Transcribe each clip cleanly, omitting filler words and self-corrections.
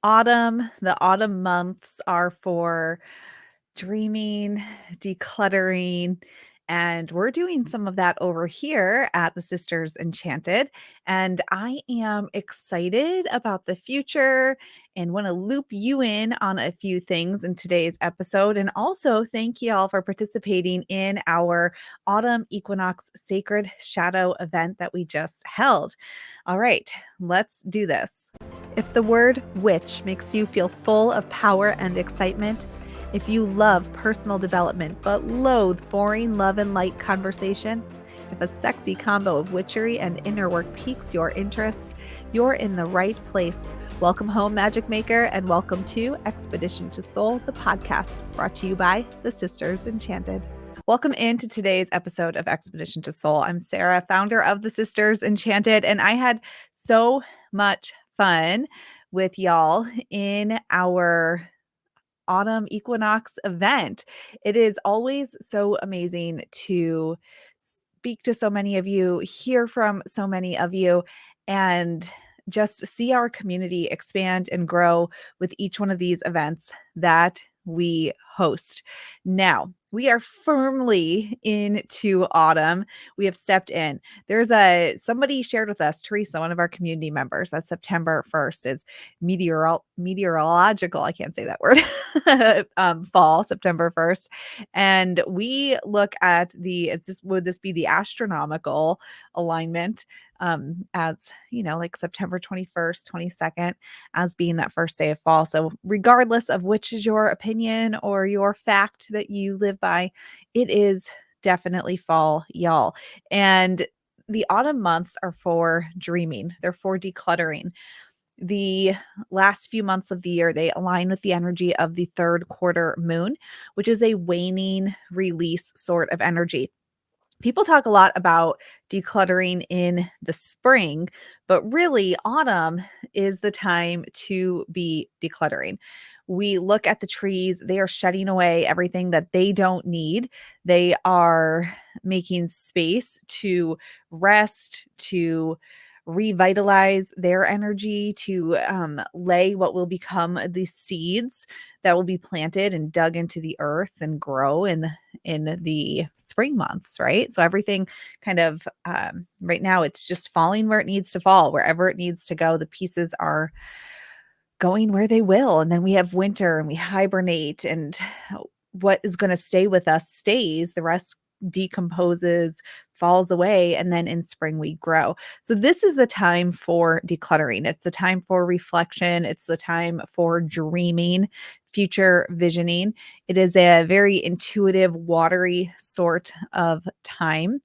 autumn. The autumn months are for dreaming, decluttering, and we're doing some of that over here at the Sisters Enchanted. And I am excited about the future and want to loop you in on a few things in today's episode. And also, thank you all for participating in our Autumn Equinox Sacred Shadow event that we just held. All right, let's do this. If the word witch makes you feel full of power and excitement, if you love personal development but loathe boring love and light conversation, if a sexy combo of witchery and inner work piques your interest, you're in the right place. Welcome home, Magic Maker, and welcome to Expedition to Soul, the podcast brought to you by the Sisters Enchanted. Welcome into today's episode of Expedition to Soul. I'm Sarah, founder of the Sisters Enchanted, and I had so much fun with y'all in our autumn equinox event. It is always so amazing to speak to so many of you, hear from so many of you, and just see our community expand and grow with each one of these events that we host. Now, we are firmly into autumn. We have stepped in. Somebody shared with us, Teresa, one of our community members, that September 1st is meteorological, I can't say that word, fall, September 1st. And we look at would this be the astronomical alignment, as like September 21st, 22nd, as being that first day of fall. So regardless of which is your opinion or your fact that you live by, it is definitely fall, y'all. And the autumn months are for dreaming. They're for decluttering. The last few months of the year, they align with the energy of the third quarter moon, which is a waning release sort of energy. People talk a lot about decluttering in the spring, but really autumn is the time to be decluttering. We look at the trees, they are shedding away everything that they don't need. They are making space to rest, to revitalize their energy, to lay what will become the seeds that will be planted and dug into the earth and grow in the spring months, right? So everything kind of right now, it's just falling where it needs to fall, wherever it needs to go. The pieces are going where they will. And then we have winter and we hibernate, and what is going to stay with us stays. The rest decomposes, falls away, and then in spring we grow. So this is the time for decluttering. It's the time for reflection. It's the time for dreaming, future visioning. It is a very intuitive, watery sort of time.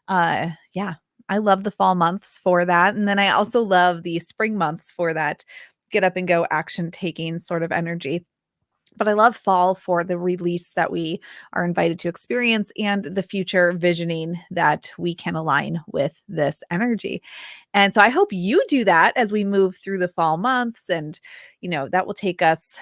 Yeah, I love the fall months for that. And then I also love the spring months for that get up and go action taking sort of energy. But I love fall for the release that we are invited to experience and the future visioning that we can align with this energy. And so I hope you do that as we move through the fall months. And, that will take us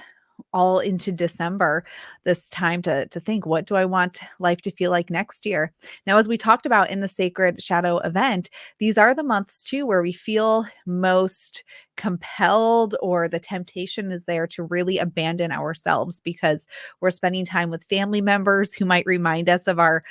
all into December, this time to think, what do I want life to feel like next year? Now, as we talked about in the Sacred Shadow event, these are the months too where we feel most compelled, or the temptation is there to really abandon ourselves, because we're spending time with family members who might remind us of our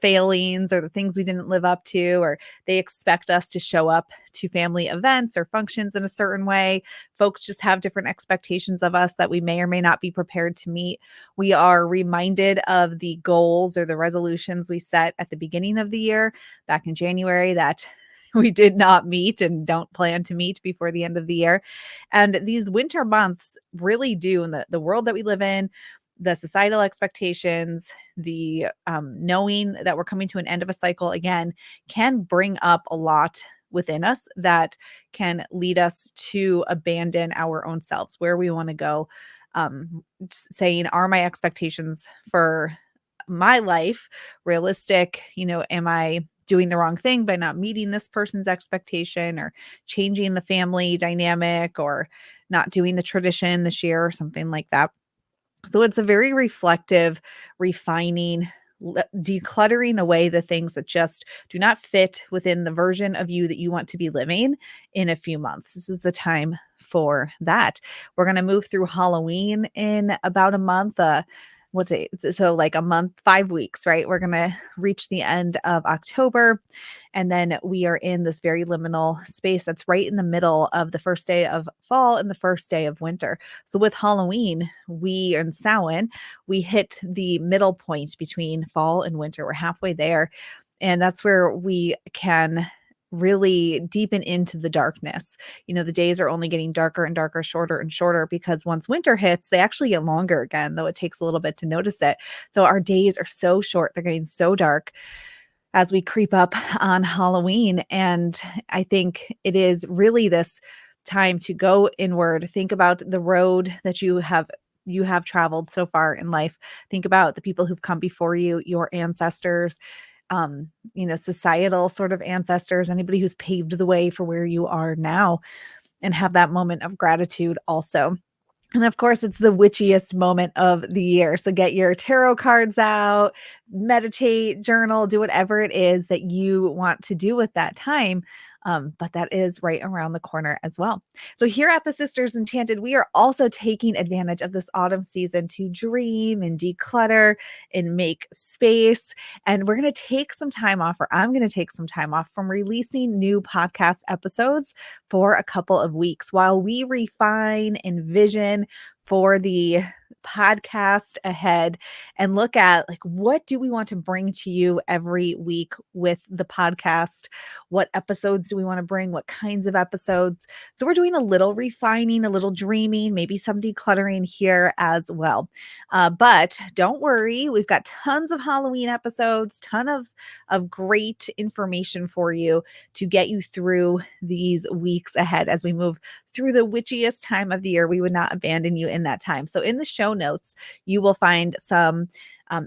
failings or the things we didn't live up to, or they expect us to show up to family events or functions in a certain way. Folks just have different expectations of us that we may or may not be prepared to meet. We are reminded of the goals or the resolutions we set at the beginning of the year back in January that we did not meet and don't plan to meet before the end of the year. And these winter months really do, in the world that we live in, the societal expectations, the knowing that we're coming to an end of a cycle again, can bring up a lot within us that can lead us to abandon our own selves, where we want to go. Saying, are my expectations for my life realistic? Am I doing the wrong thing by not meeting this person's expectation, or changing the family dynamic, or not doing the tradition this year, or something like that? So it's a very reflective, refining, decluttering away the things that just do not fit within the version of you that you want to be living in a few months. This is the time for that. We're going to move through Halloween in about a month. What's it? So like a month, 5 weeks, right? We're going to reach the end of October. And then we are in this very liminal space that's right in the middle of the first day of fall and the first day of winter. So with Halloween, we and Samhain, we hit the middle point between fall and winter. We're halfway there. And that's where we can really deepen into the darkness. The days are only getting darker and darker, shorter and shorter, because once winter hits, they actually get longer again, though it takes a little bit to notice it. So our days are so short, they're getting so dark as we creep up on Halloween. And I think it is really this time to go inward, think about the road that you have traveled so far in life. Think about the people who've come before you, your ancestors, societal sort of ancestors, anybody who's paved the way for where you are now, and have that moment of gratitude also. And of course, it's the witchiest moment of the year. So get your tarot cards out, meditate, journal, do whatever it is that you want to do with that time. But that is right around the corner as well. So here at the Sisters Enchanted, we are also taking advantage of this autumn season to dream and declutter and make space. And we're going to take some time off, or I'm going to take some time off from releasing new podcast episodes for a couple of weeks while we refine and vision for the podcast ahead and look at, like, what do we want to bring to you every week with the podcast? What episodes do we want to bring? What kinds of episodes? So we're doing a little refining, a little dreaming, maybe some decluttering here as well. But don't worry, we've got tons of Halloween episodes, ton of great information for you to get you through these weeks ahead as we move through the witchiest time of the year. We would not abandon you in that time. So in the show notes, you will find some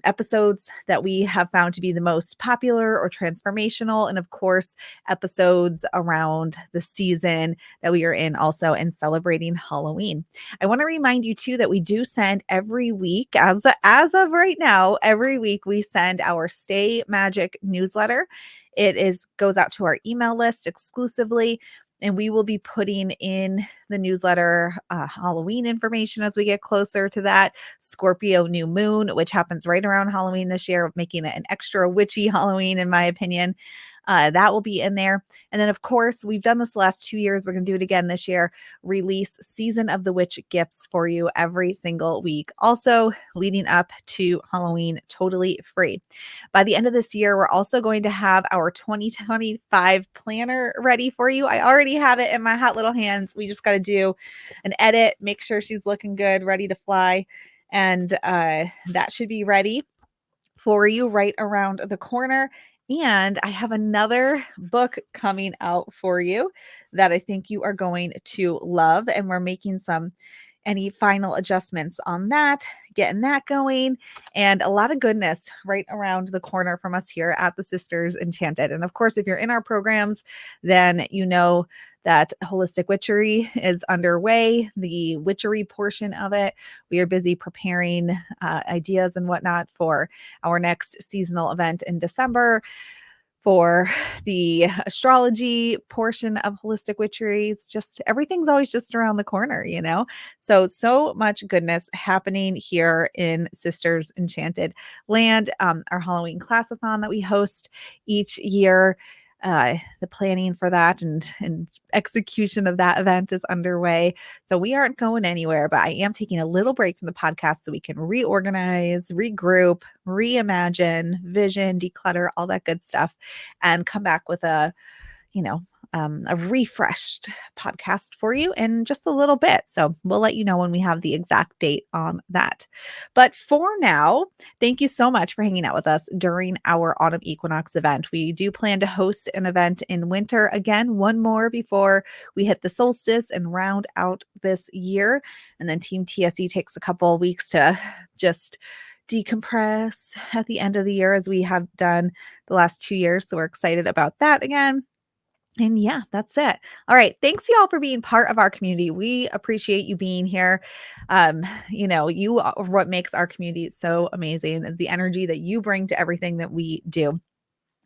episodes that we have found to be the most popular or transformational. And of course, episodes around the season that we are in also, and celebrating Halloween. I want to remind you too that we do send every week, as of right now, every week we send our Stay Magic newsletter. It goes out to our email list exclusively. And we will be putting in the newsletter Halloween information as we get closer to that Scorpio new moon, which happens right around Halloween this year, making it an extra witchy Halloween, in my opinion. That will be in there. And then, of course, we've done this the last 2 years. We're going to do it again this year. Release Season of the Witch gifts for you every single week. Also, leading up to Halloween, totally free. By the end of this year, we're also going to have our 2025 planner ready for you. I already have it in my hot little hands. We just got to do an edit, make sure she's looking good, ready to fly. And that should be ready for you right around the corner. And I have another book coming out for you that I think you are going to love. And we're making any final adjustments on that, getting that going, and a lot of goodness right around the corner from us here at the Sisters Enchanted. And of course, if you're in our programs, then you know that Holistic Witchery is underway, the witchery portion of it. We are busy preparing ideas and whatnot for our next seasonal event in December. For the astrology portion of Holistic Witchery, it's just, everything's always just around the corner, So much goodness happening here in Sisters Enchanted land. Our Halloween classathon that we host each year, the planning for that and execution of that event is underway. So we aren't going anywhere, but I am taking a little break from the podcast so we can reorganize, regroup, reimagine, vision, declutter, all that good stuff, and come back with a refreshed podcast for you in just a little bit. So we'll let you know when we have the exact date on that. But for now, thank you so much for hanging out with us during our autumn equinox event. We do plan to host an event in winter again, one more before we hit the solstice and round out this year. And then Team TSE takes a couple of weeks to just decompress at the end of the year, as we have done the last 2 years. So we're excited about that again. And yeah, that's it. All right. Thanks y'all for being part of our community. We appreciate you being here. You are what makes our community so amazing, is the energy that you bring to everything that we do.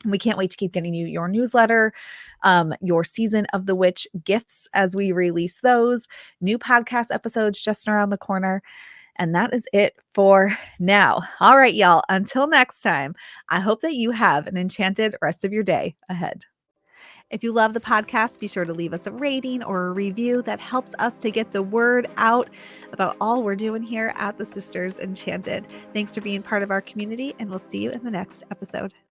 We can't wait to keep getting you your newsletter, your Season of the Witch gifts as we release those, new podcast episodes just around the corner. And that is it for now. All right, y'all. Until next time, I hope that you have an enchanted rest of your day ahead. If you love the podcast, be sure to leave us a rating or a review. That helps us to get the word out about all we're doing here at the Sisters Enchanted. Thanks for being part of our community, and we'll see you in the next episode.